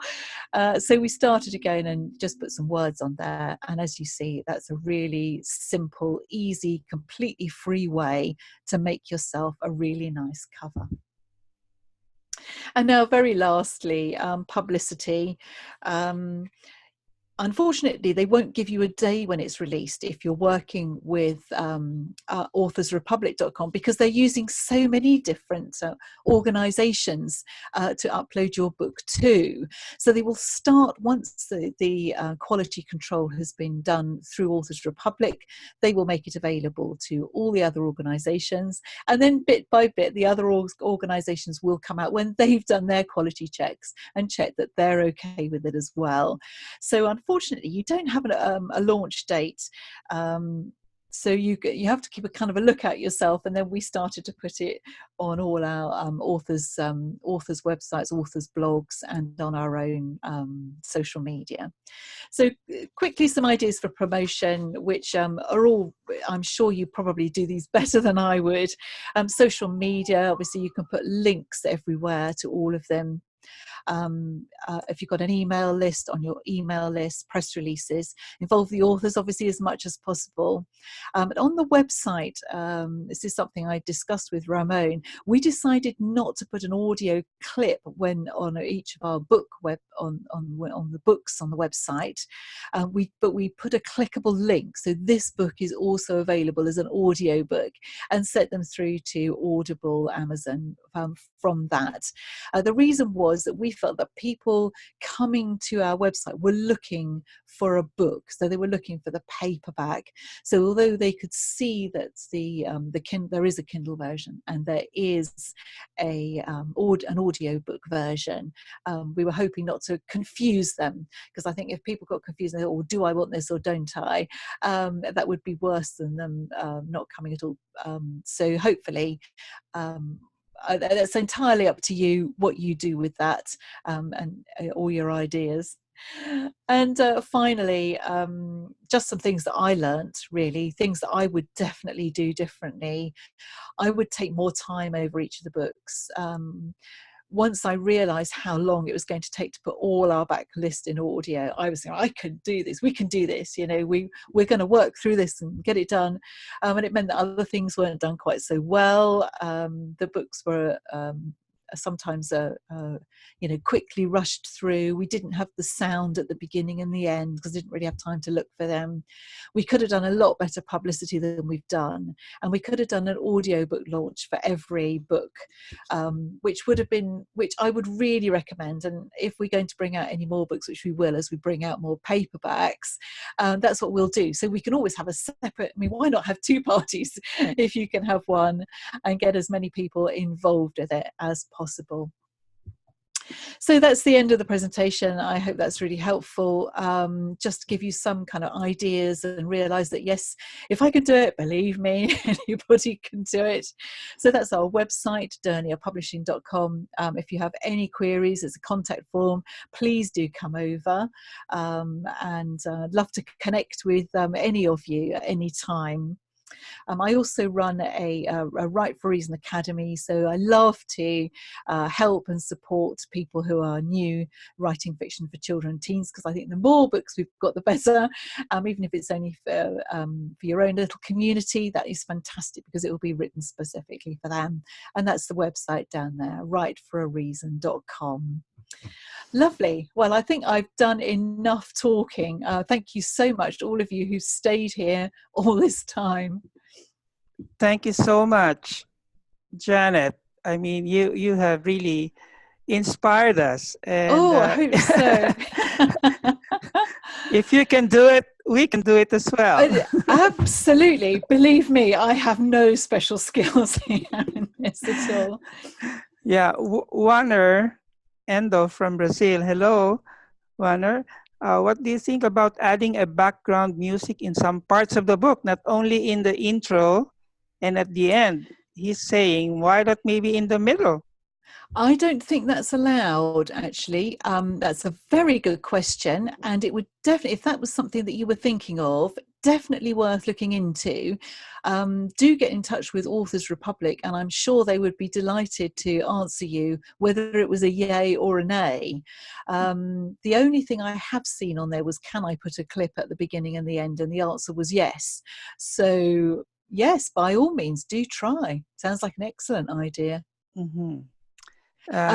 So we started again and just put some words on there. And as you see, that's a really simple, easy, completely free way to make yourself a really nice cover. And now, very lastly, publicity. Unfortunately, they won't give you a day when it's released if you're working with authorsrepublic.com, because they're using so many different organizations to upload your book to. So they will start, once the quality control has been done through Authors Republic, they will make it available to all the other organizations. And then bit by bit, the other organizations will come out when they've done their quality checks and check that they're okay with it as well. So unfortunately, you don't have a launch date. So you have to keep a kind of a lookout yourself. And then we started to put it on all our authors' websites, authors' blogs, and on our own social media. So quickly, some ideas for promotion, which are all, I'm sure you probably do these better than I would. Social media, obviously you can put links everywhere to all of them. If you've got an email list, on your email list, press releases, involve the authors obviously as much as possible. But on the website, this is something I discussed with Ramon, we decided not to put an audio clip when on each of our book on the books on the website, but we put a clickable link, so this book is also available as an audio book, and set them through to Audible, Amazon from that. The reason was that we felt that people coming to our website were looking for a book, so they were looking for the paperback. So although they could see that there is a Kindle version and there is an audiobook version, we were hoping not to confuse them, because I think if people got confused, they thought, oh, do I want this or don't I? That would be worse than them not coming at all. So hopefully, that's entirely up to you what you do with that, and all your ideas. And finally, just some things that I learnt, really, things that I would definitely do differently. I would take more time over each of the books. Once I realised how long it was going to take to put all our backlist in audio, I was saying, I could do this, we can do this, we're going to work through this and get it done. And it meant that other things weren't done quite so well. The books were sometimes quickly rushed through. We didn't have the sound at the beginning and the end because I didn't really have time to look for them. We could have done a lot better publicity than we've done, and we could have done an audiobook launch for every book, which I would really recommend. And if we're going to bring out any more books, which we will as we bring out more paperbacks, that's what we'll do. So we can always have a separate, why not have two parties if you can have one and get as many people involved with it as possible. So that's the end of the presentation. I hope that's really helpful, just to give you some kind of ideas and realize that, yes, if I can do it, believe me, anybody can do it. So that's our website, dernierpublishing.com. If you have any queries, there's a contact form. Please do come over, and I'd love to connect with any of you at any time. I also run a Write for a Reason Academy, so I love to help and support people who are new writing fiction for children and teens, because I think the more books we've got, the better. Even if it's only for your own little community, that is fantastic, because it will be written specifically for them. And that's the website down there, writeforareason.com. Lovely. Well, I think I've done enough talking. Thank you so much to all of you who stayed here all this time. Thank you so much, Janet. You have really inspired us. And, I hope so. If you can do it, we can do it as well. Absolutely. Believe me, I have no special skills here in this at all. Yeah, Warner Endo from Brazil. Hello, Warner. What do you think about adding a background music in some parts of the book, not only in the intro and at the end? He's saying, why not maybe in the middle? I don't think that's allowed, actually. That's a very good question. And it would definitely, if that was something that you were thinking of, definitely worth looking into. Do get in touch with Authors Republic, and I'm sure they would be delighted to answer you, whether it was a yay or a nay. The only thing I have seen on there was, can I put a clip at the beginning and the end? And the answer was yes. So, yes, by all means, do try. Sounds like an excellent idea. Mm-hmm.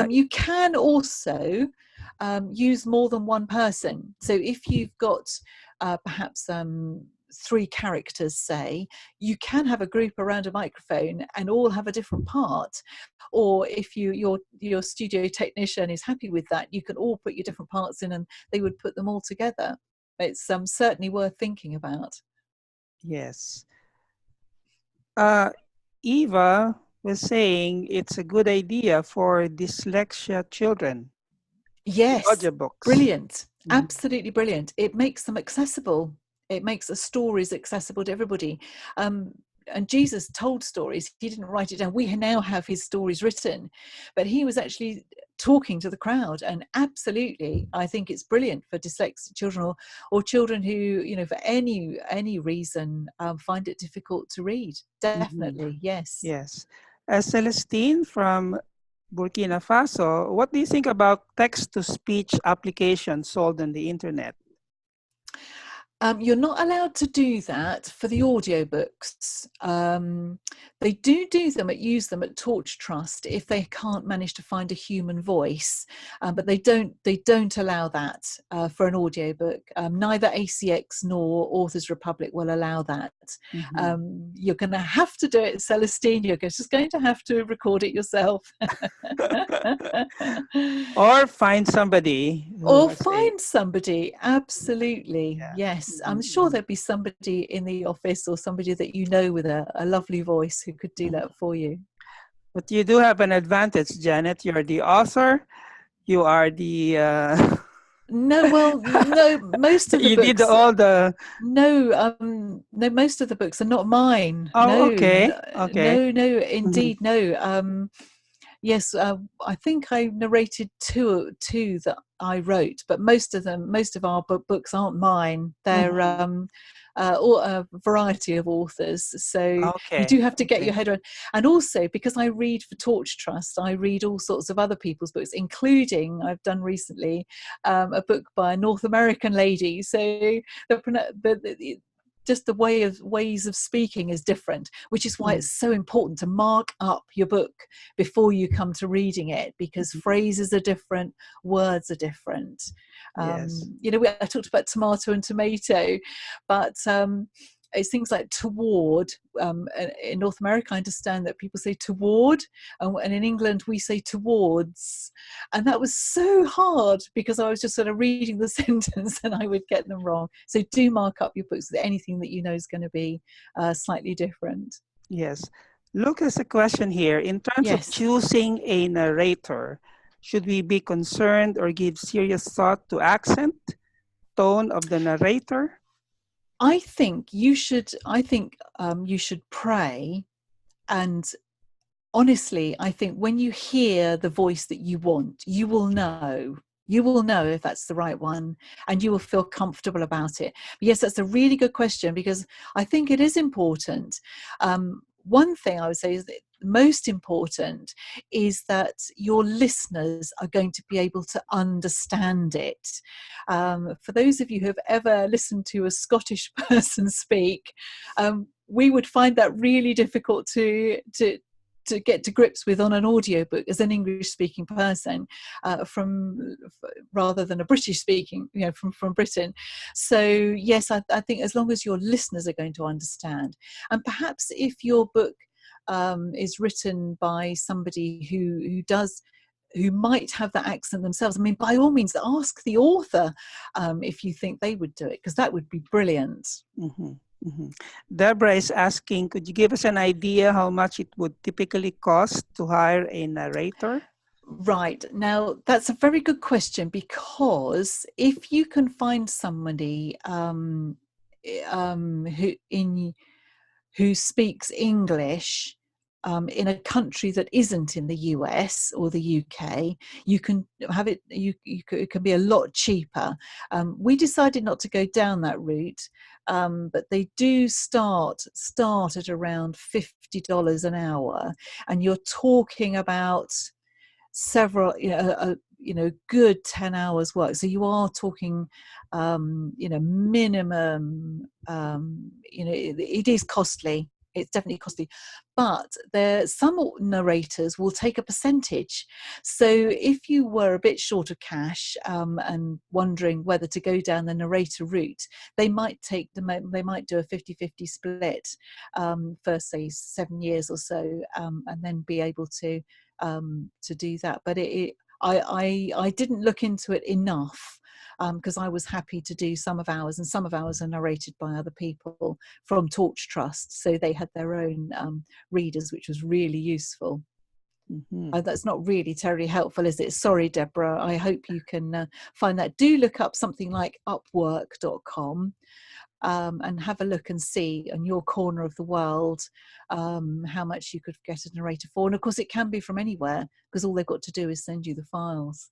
You can also use more than one person. So if you've got perhaps 3 characters, say, you can have a group around a microphone and all have a different part. Or if your studio technician is happy with that, you can all put your different parts in and they would put them all together. It's certainly worth thinking about. Yes. Eva was saying it's a good idea for dyslexia children. Yes, Audiobooks. brilliant. Absolutely brilliant. It makes them accessible. It makes the stories accessible to everybody. And Jesus told stories. He didn't write it down. We now have his stories written, but he was actually talking to the crowd. And absolutely, I think it's brilliant for dyslexic children or children who, you know, for any reason find it difficult to read. Definitely, yes. Yes. Celestine from Burkina Faso, what do you think about text-to-speech applications sold on the internet? You're not allowed to do that for the audiobooks. They do use them at Torch Trust if they can't manage to find a human voice, but they don't allow that for an audiobook. Neither ACX nor Authors Republic will allow that. You're going to have to do it, Celestine. You're just going to have to record it yourself. Or find somebody. Somebody, absolutely. Yeah. Yes. I'm sure there'd be somebody in the office or somebody that you know with a lovely voice who could do that for you. But you do have an advantage, Janet. You're the author. You are the... No, most of the you books... You did all the... No, most of the books are not mine. Oh, no, okay. No, indeed, no. Yes, I think I narrated two that I wrote, but most of our books aren't mine. They're a variety of authors. So you do have to get your head around. And also, because I read for Torch Trust, I read all sorts of other people's books, including, I've done recently, a book by a North American lady. So just the ways of speaking is different, which is why it's so important to mark up your book before you come to reading it, because phrases are different, words are different. You know, I talked about tomato and tomato, but it's things like toward. In North America, I understand that people say toward, and in England we say towards, and that was so hard because I was just sort of reading the sentence and I would get them wrong. So do mark up your books with anything that you know is going to be slightly different. Yes. Look, there's a question here. In terms of choosing a narrator, should we be concerned or give serious thought to accent, tone of the narrator? I think you should pray, and honestly, I think when you hear the voice that you want, you will know if that's the right one, and you will feel comfortable about it. But yes, that's a really good question, because I think it is important. One thing I would say is that most important is that your listeners are going to be able to understand it. For those of you who have ever listened to a Scottish person speak, we would find that really difficult to get to grips with on an audiobook as an English-speaking person, rather than a British-speaking, from Britain. So yes, I think as long as your listeners are going to understand, and perhaps if your book is written by somebody who does who might have that accent themselves. I mean, by all means, ask the author if you think they would do it, because that would be brilliant. Mm-hmm. Mm-hmm. Deborah is asking, could you give us an idea how much it would typically cost to hire a narrator? Right. Now, that's a very good question, because if you can find somebody who speaks English in a country that isn't in the US or the UK, you can have it. It can be a lot cheaper. We decided not to go down that route, but they do start at around $50 an hour, and you're talking about several, good 10 hours work. So you are talking, minimum, it is costly. It's definitely costly, but some narrators will take a percentage. So if you were a bit short of cash and wondering whether to go down the narrator route, they might do a 50-50 split for say 7 years or so, and then be able to do that. But I didn't look into it enough, because I was happy to do some of ours, and some of ours are narrated by other people from Torch Trust, so they had their own readers, which was really useful. Mm-hmm. That's not really terribly helpful, is it? Sorry, Deborah. I hope you can find that. Do look up something like upwork.com. And have a look and see in your corner of the world how much you could get a narrator for. And of course, it can be from anywhere, because all they've got to do is send you the files.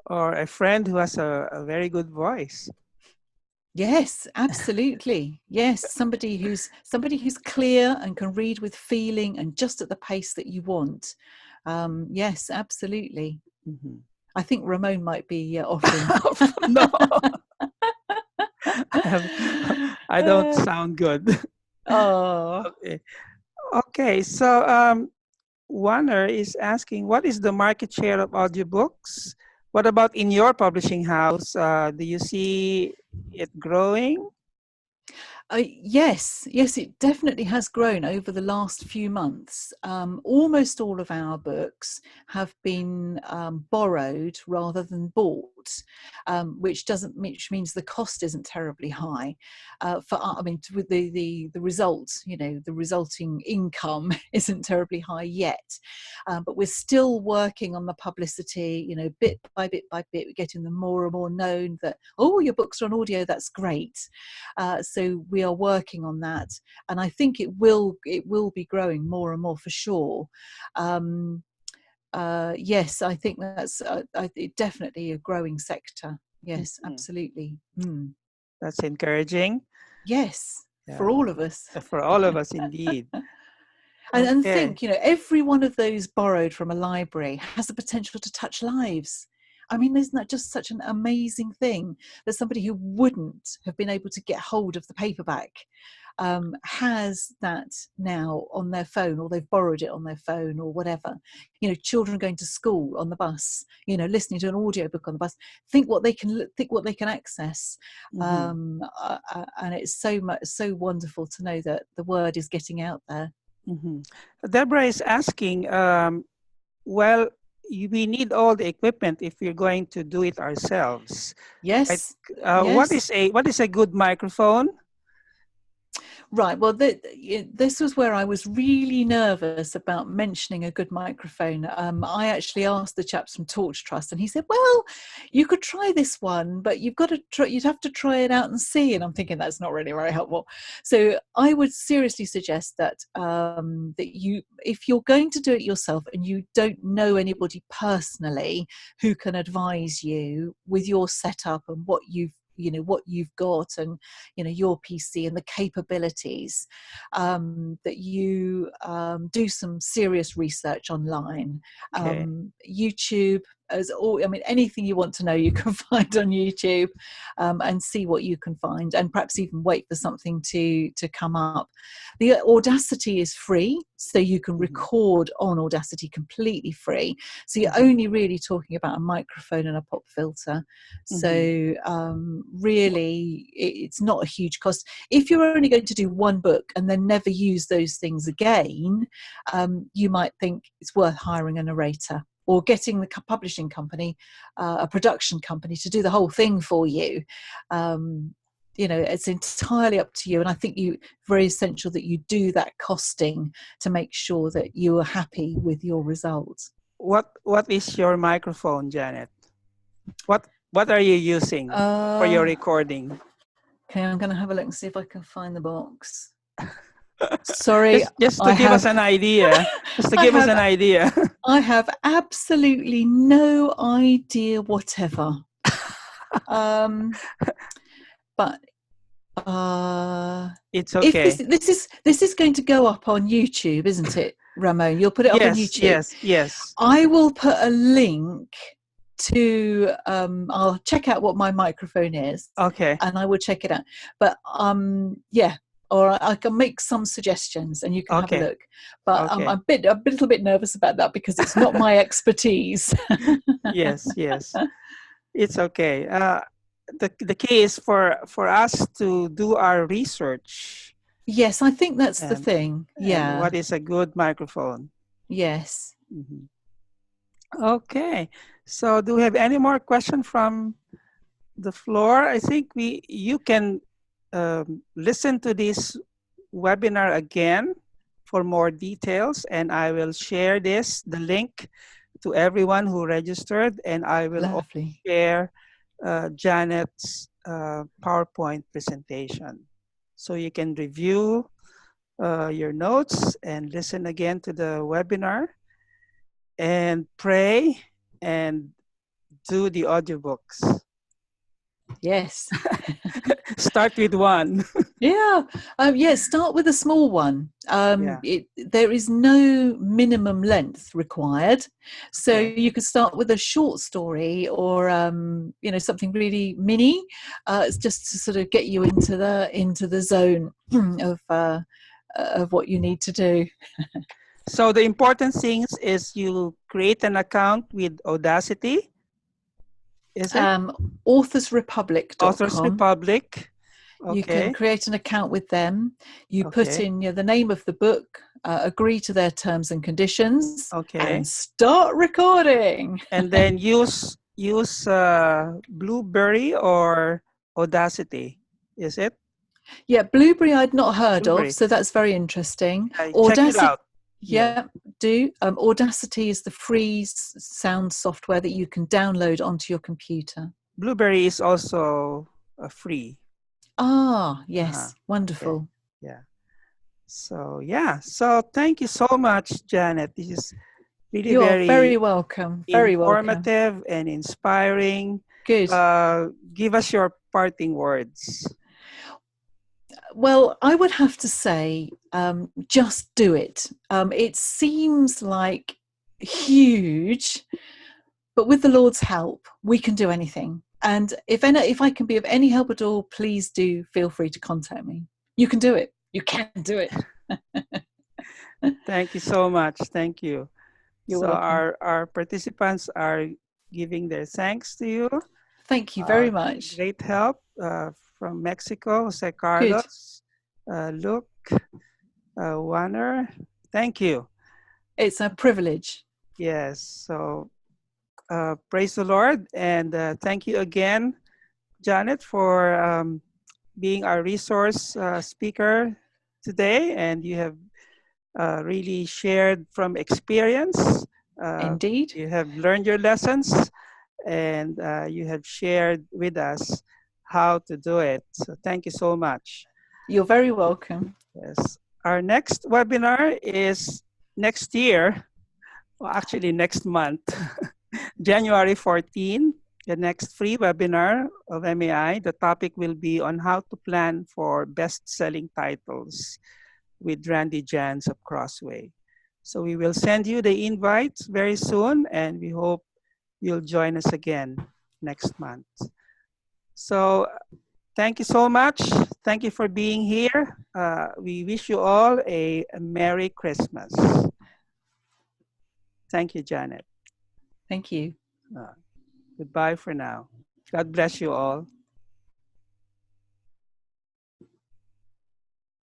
Or a friend who has a very good voice. Yes, absolutely. Yes, somebody who's clear and can read with feeling and just at the pace that you want. Yes, absolutely. Mm-hmm. I think Ramon might be offering. No. I don't sound good. Oh. Okay. So Warner is asking, what is the market share of audiobooks? What about in your publishing house? Do you see it growing? Yes, it definitely has grown over the last few months. Almost all of our books have been borrowed rather than bought, which means the cost isn't terribly high. With the results, the resulting income isn't terribly high yet. But we're still working on the publicity, bit by bit by bit, we're getting them more and more known that, oh, your books are on audio, that's great. So we are working on that, and I think it will be growing more and more for sure. Yes, I think that's definitely a growing sector. Yes, Mm-hmm. absolutely. That's encouraging. Yes, Yeah. for all of us. For all of us, indeed. And Okay. think, every one of those borrowed from a library has the potential to touch lives. I mean, isn't that just such an amazing thing that somebody who wouldn't have been able to get hold of the paperback has that now on their phone, or they've borrowed it on their phone or whatever. Children going to school on the bus, listening to an audiobook on the bus. Think what they can access. Mm-hmm. And it's so wonderful to know that the word is getting out there. Mm-hmm. Deborah is asking, well, we need all the equipment if we're going to do it ourselves. Yes. Yes. What is a good microphone? Right. Well, this was where I was really nervous about mentioning a good microphone. I actually asked the chaps from Torch Trust, and he said, "Well, you could try this one, but you'd have to try it out and see." And I'm thinking that's not really very helpful. So I would seriously suggest that if you're going to do it yourself and you don't know anybody personally who can advise you with your setup and what you've got, and your PC and the capabilities, that you do some serious research online. Okay. YouTube, anything you want to know you can find on YouTube, and see what you can find, and perhaps even wait for something to come up. The Audacity is free, so you can record on Audacity completely free. So you're only really talking about a microphone and a pop filter. So really, it's not a huge cost. If you're only going to do one book and then never use those things again, you might think it's worth hiring a narrator. or getting the publishing company, a production company, to do the whole thing for you. It's entirely up to you. And I think very essential that you do that costing to make sure that you are happy with your results. What is your microphone, Janet? What are you using for your recording? Okay, I'm going to have a look and see if I can find the box. Sorry, just to give us an idea. Just to give us an idea. I have absolutely no idea whatever. But it's okay. If this is going to go up on YouTube, isn't it, Ramon? You'll put it up on YouTube. Yes. I will put a link to I'll check out what my microphone is. Okay. And I will check it out. But or I can make some suggestions and you can have a look. But I'm a little bit nervous about that because it's not my expertise. Yes. It's okay. The key is for us to do our research. Yes, I think that's the thing. Yeah. What is a good microphone? Yes. Mm-hmm. Okay. So do we have any more questions from the floor? I think you can listen to this webinar again for more details, and I will share the link to everyone who registered, and I will also share Janet's PowerPoint presentation. So you can review your notes and listen again to the webinar and pray and do the audiobooks. Yes. Start with one. Start with a small one. There is no minimum length required. So you could start with a short story or something really mini. It's just to sort of get you into the zone of what you need to do. So the important things is you create an account with Audacity. Is it? AuthorsRepublic.com. Authors Republic. Okay. You can create an account with them. You put in the name of the book, agree to their terms and conditions, and start recording. And then use Blueberry or Audacity. Is it? Yeah, Blueberry I'd not heard of, so that's very interesting. Check it out. Do. Audacity is the free sound software that you can download onto your computer. Blueberry is also free. Yes. Wonderful. Okay. Yeah. So thank you so much, Janet. This is really very welcome. Very informative and inspiring. Good. Give us your parting words. Well, I would have to say, just do it. It seems like huge, but with the Lord's help, we can do anything. And if I can be of any help at all, please do feel free to contact me. You can do it. You can do it. Thank you so much. Thank you. You're welcome. Our participants are giving their thanks to you. Thank you very much. Great help from Mexico, Jose Carlos, Luke, Warner. Thank you. It's a privilege. Yes. So praise the Lord. And thank you again, Janet, for being our resource speaker today. And you have really shared from experience. Indeed. You have learned your lessons, and you have shared with us how to do it. So thank you so much. You're very welcome. Yes. Our next webinar is next year, well, actually next month, January 14, the next free webinar of MAI. The topic will be on how to plan for best-selling titles with Randy Jans of Crossway. So we will send you the invites very soon, and we hope you'll join us again next month. So thank you so much. Thank you for being here. We wish you all a Merry Christmas. Thank you, Janet. Thank you. Goodbye for now. God bless you all.